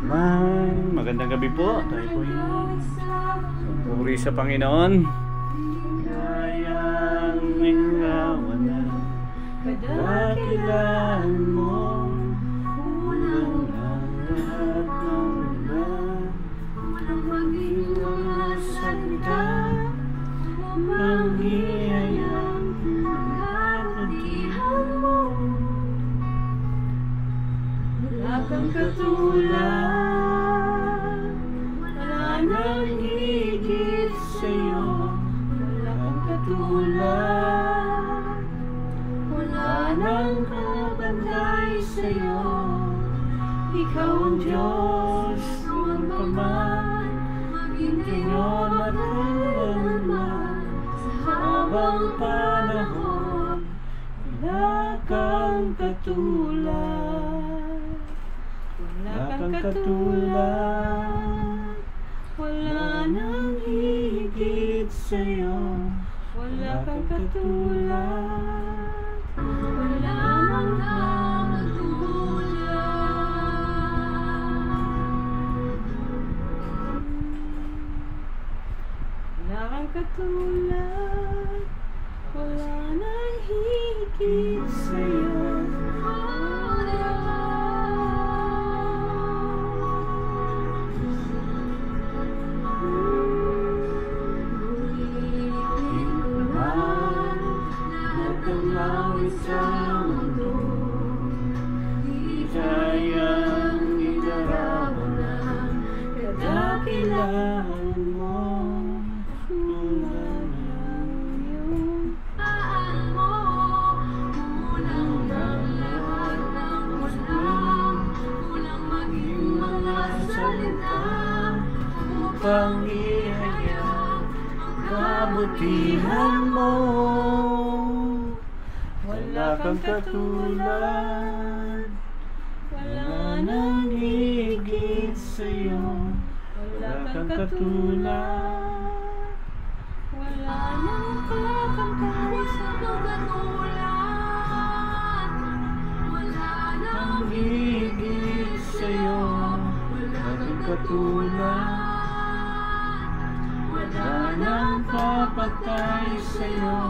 Magandang gabi po. Tayo po yung puri sa Panginoon. Kayang mingawan na kadakilaan mo, unang lahat ng lahat, unang maging mga salita, manghihayang kapatihan mo. Wala kang katulad, wala nang higit sa'yo. Wala kang katulad, wala nang kabantay sa'yo. Ikaw ang Diyos, noon pa man, maging ngayon at kailanman. Sa habang panahon, wala kang katulad. Wala kang katulad, wala nang higit sa'yo. Wala kang katulad, wala nang katulad. Wala kang katulad, wala nang higit sa'yo. Sa mundo, di kayang idarawan ng kadakilaan mo. Tulad ng iyong paan mo, unang ng lahat ng walang, unang maging mga salita, upang ihayag ang kabutihan mo. Wala kang katulad, wala nang higit sa'yo. Wala kang katulad, wala nang kakantay sa'yo. Wala nang higit sa'yo. Wala kang katulad, wala nang papatay sa'yo.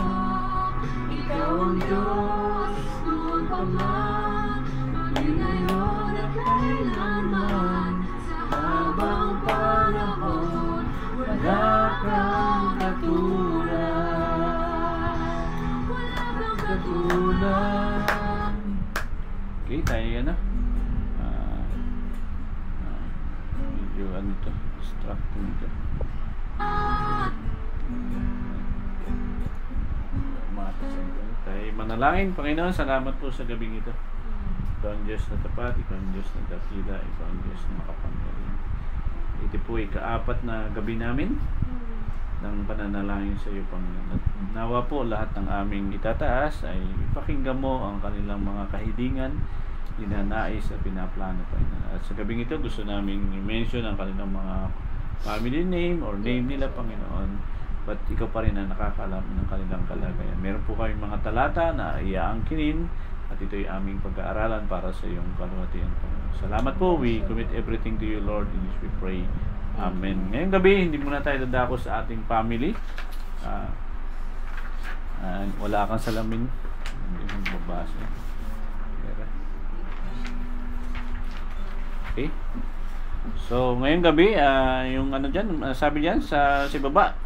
Ikaw ang Diyos, noon pa man, maging ngayon at kailanman. Sa habang panahon, wala kang katulad. Wala kang katulad. Okay, tayo yan na. Medyo ano ito, distracting ito. Tayo manalangin. Panginoon, salamat po sa gabing ito. Ikaw ang Diyos na tapat, ikaw ang Diyos na dakila, ikaw ang Diyos na makapangyarihan. Ito po ay kaapat na gabi namin ng pananalangin sa iyo, Panginoon. Nawa po lahat ng aming itataas ay ipakinggan mo ang kanilang mga kahilingan, dinanais at pinaplano, Panginoon. At sa gabing ito, gusto namin i-mention ang kanilang mga family name or name nila, Panginoon. But ikaw pa rin ang nakakalam ng kanilang kalagayan. Meron po kami mga talata na iaangkinin at ito'y aming pag-aaralan para sa iyong kaluwalhatian. Salamat po. We commit everything to you, Lord, in which we pray. Amen. Ngayong gabi, hindi muna tayo dadako sa ating family. Wala kang salamin. Hindi mo mabasa. Okay. So, ngayong gabi, yung ano dyan, sabi dyan sa baba,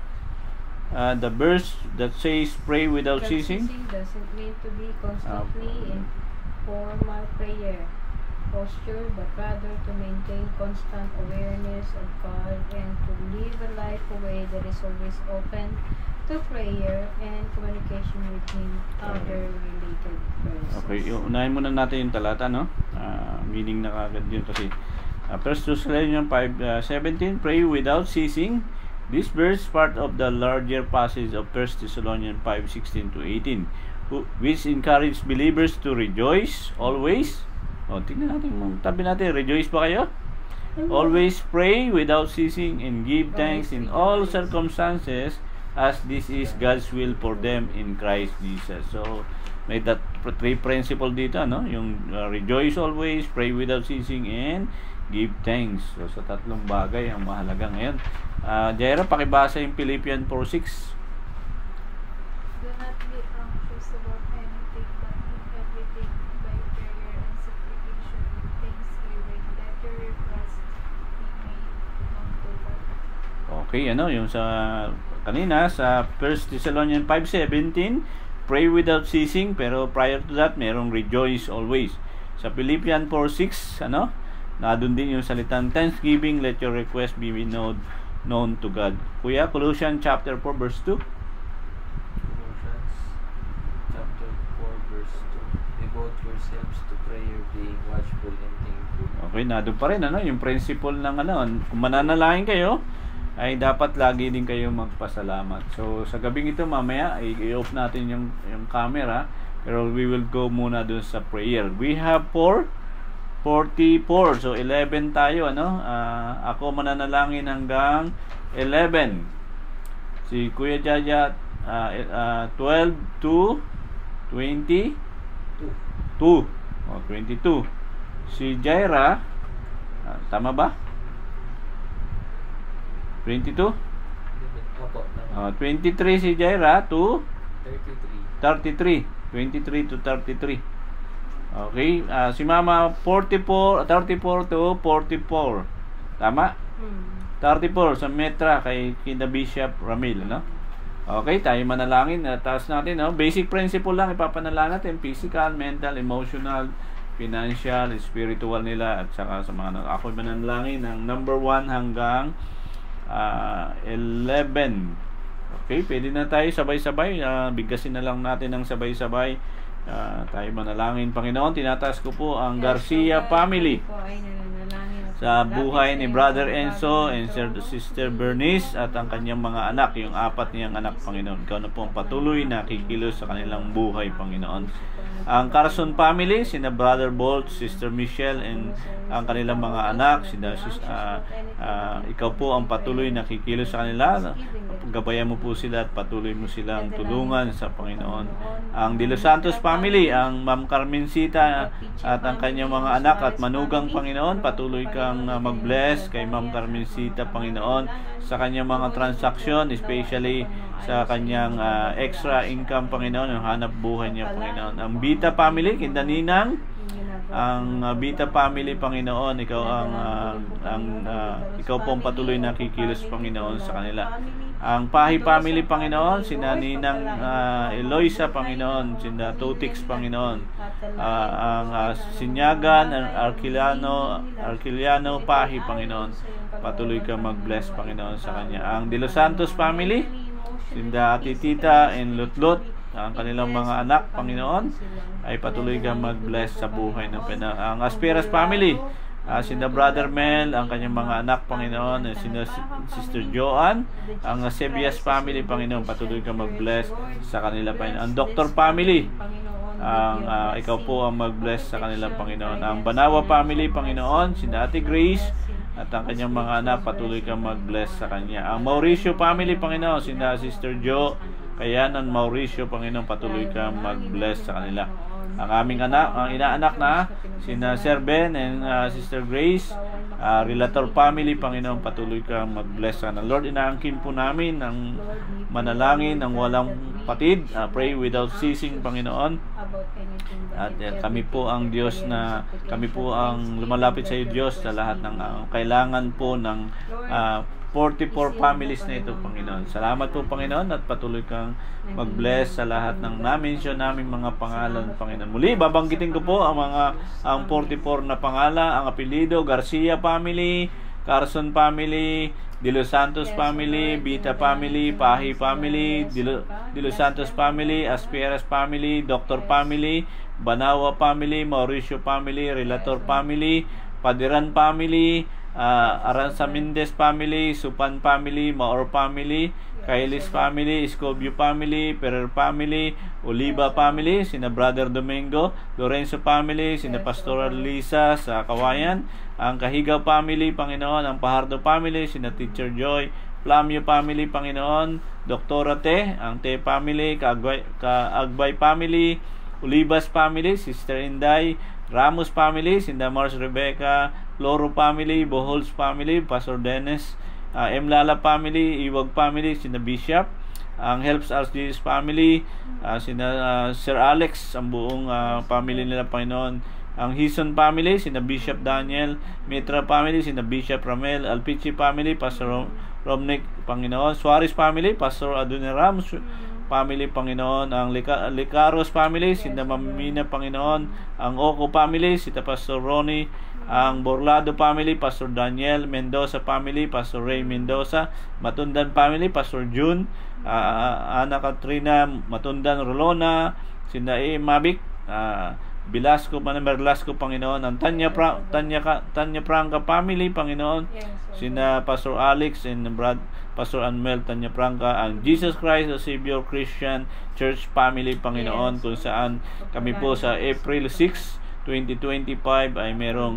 the verse that says pray without ceasing doesn't mean to be constantly in formal prayer posture, but rather to maintain constant awareness of God and to live a life a way that is always open to prayer and communication with Him, other related persons. Okay, unahin muna natin yung talata, no? Meaning na kagad yun kasi 1 Thessalonians 5:17, pray without ceasing. This verse is part of the larger passage of 1 Thessalonians 5:16-18, which encourage believers to rejoice always. Tingnan natin, tabi natin, rejoice ba kayo? Always pray without ceasing and give thanks in all circumstances, as this is God's will for them in Christ Jesus. So, may three principle dito, no? Yung rejoice always, pray without ceasing, and give thanks. So sa tatlong bagay ang mahalaga ngayon. Jaira, pakibasa yung Philippians 4:6. Do not be anxious about anything, but in everything, by prayer and supplication with thanksgiving, let your requests be made known to God. Okay, yung sa kanina sa 1 Thessalonians 5:17, pray without ceasing, pero prior to that, merong rejoice always. Sa Philippians 4:6, nadun din yung salitang thanksgiving, let your request be known to God. Kuya, Colossians chapter 4 verse 2. Colossians chapter 4 verse 2. Devote yourselves to prayer, being watchful and thankful. Okay, nadun pa rin yung principle ng kung mananalangin kayo, ay dapat lagi din kayo magpasalamat. So sa gabing ito mamaya i-off natin yung camera, pero we will go muna dun sa prayer. We have 44. So 11 tayo, ako mananalangin hanggang 11. Si Kuya Jaja 12 to 22. 22. Si Jaira, tama ba? 22? Opo, tama. 23 si Jaira to 33. 23 to 33. Okay, si Mama 34 to 44. Tama? 34 sa Metra kay Kina Bishop Ramil, Okay, tayo manalangin. Taas natin, basic principle lang ipapanalangin natin, physical, mental, emotional, financial, spiritual nila, at saka sa mga ako manalangin ng number 1 hanggang 11. Okay, pwede na tayo sabay-sabay. Bigkasin na lang natin ng sabay-sabay. Tayo manalangin. Panginoon, tinataas ko po ang Garcia family sa buhay ni Brother Enzo and Sister Bernice at ang kanyang mga anak, yung 4 niyang anak, Panginoon. Ikaw na po ang patuloy na kikilos sa kanilang buhay, Panginoon. Ang Carson family, sina Brother Bolt, Sister Michelle, and ang kanilang mga anak, ikaw po ang patuloy na kikilos sa kanila. Gabayan mo po sila at patuloy mo silang tulungan sa Panginoon. Ang De Los Santos family, ang Ma'am Carmencita at ang kanyang mga anak at manugang, Panginoon, patuloy kang mag-bless kay Ma'am Carmencita, Panginoon, sa kanyang mga transaksyon, especially sa kanyang extra income, Panginoon, yung hanap buhay niya, Panginoon. Ang Bita family, Kinda Ninang, ang Bita family, Panginoon, ikaw ikaw po ang patuloy na kikilos, Panginoon, sa kanila. Ang Pahi family, Panginoon, sina Ninang Eloisa, Panginoon, sina Tutix, Panginoon, ang Sinyagan, Arquiliano Pahi, Panginoon, patuloy ka mag-bless, Panginoon, sa kanya. Ang De Los Santos family, sinda Ati Tita and Lutlot, ang kanilang mga anak, Panginoon, ay patuloy ka mag-bless sa buhay ng ang Asperas family, sinda Brother Mel, ang kanyang mga anak, Panginoon, sinda Sister Joanne, ang Sebias family, Panginoon, patuloy ka mag-bless sa kanila, Panginoon. Ang Doctor family, ikaw po ang mag-bless sa kanila, Panginoon. Ang Banawa family, Panginoon, sinda Ate Grace at ang kanyang mga anak, patuloy ka mag-bless sa kanya. Ang Mauricio family, Panginoon, sinda Sister Jo, Kayanan, Mauricio, Panginoon, patuloy ka mag-bless sa kanila. Ang aming anak, ang inaanak na sina Sir Ben and Sister Grace, Relator family, Panginoon, patuloy ka mag-bless sa kanila. Lord, inaangkin po namin ang manalangin ng walang patid, pray without ceasing, Panginoon. At kami po ang Diyos na kami po ang lumalapit sa iyo, Diyos, sa lahat ng kailangan po ng 44 families na ito, Panginoon. Salamat po, Panginoon, at patuloy kang mag-bless sa lahat ng na-mention naming mga pangalan, Panginoon. Muli, babanggitin ko po ang 44 na pangalan, ang apelido: Garcia family, Carson family, De Los Santos family, Bita family, Pahi family, De Los Santos family, Asperas family, Doctor family, Banawa family, Mauricio family, Relator family, Padiran family, Aranza Mendez family, Supan family, Maor family, Kailis family, Escobio family, Perer family, Oliva family, sina Brother Domingo, Lorenzo family, sina Pastoral Lisa sa Kawayan, ang Kahigaw family, Panginoon, ang Pahardo family, sina Teacher Joy, Flamio family, Panginoon, Doktora Te, ang Te family, Kaagbay family, Olivas family, Sister Inday. Ramos family, Sinda Mars Rebecca. Loro family, Bohols family, Pastor Dennis. M. Lala family, Iwag family, Sinda Bishop. Ang Helps Us Jesus family, sina Sir Alex, ang buong family nila, Panginoon. Ang Hison family, sina Bishop Daniel. Mitra family, sina Bishop Ramel. Alpici family, Pastor Romnick, Panginoon. Suarez family, Pastor Adoniram family, Panginoon. Ang Licaros family, sina Mamina, Panginoon. Ang Oco family, sina Pastor Ronnie. Ang Borlado family, Pastor Daniel. Mendoza family, Pastor Ray Mendoza. Matundan family, Pastor June. Ana Katrina Matundan Rolona. Sina Mavic, Velasco, Velasco, Panginoon. Ang Tanya Franca family, Panginoon. Sina Pastor Alex and Pastor Anmel Tanya Franca. Ang Jesus Christ the Savior Christian Church family, Panginoon, kung saan kami po sa April 6, 2025 ay merong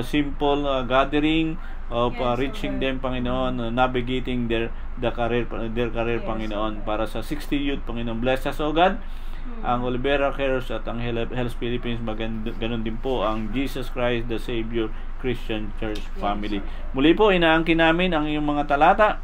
simple gathering of reaching them, Panginoon, navigating their career, Panginoon, para sa 60 youth, Panginoon. Bless us, O God. Ang Olivera Cares at ang Helps Philippines, ganun din po ang Jesus Christ the Savior Christian Church family. Muli po, inaangkin namin ang iyong mga talata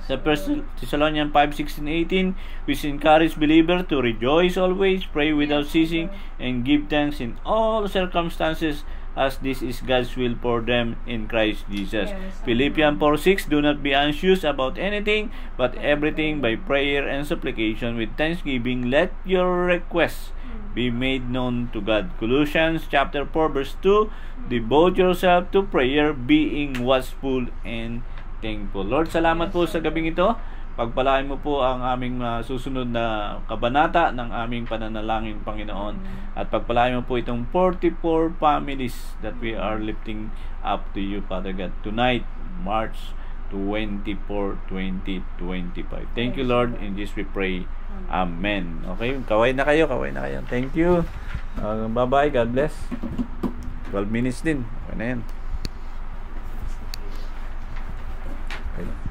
sa 1 Thessalonians 5:16-18, which encourage believer to rejoice always, pray without ceasing, and give thanks in all circumstances, as this is God's will for them in Christ Jesus. Philippians 4:6, do not be anxious about anything, but everything by prayer and supplication with thanksgiving, let your requests be made known to God. Colossians chapter 4 verse 2, devote yourself to prayer, being watchful and thankful. Lord, salamat po sa gabing ito. Pagpalain mo po ang aming susunod na kabanata ng aming pananalangin, Panginoon. At pagpalain mo po itong 44 families that we are lifting up to you, Father God, tonight, March 24, 2025. Thank you, Lord. In this we pray. Amen. Okay, kaway na kayo. Thank you. Bye-bye. God bless. 12 minutes din. Okay na yan. Okay.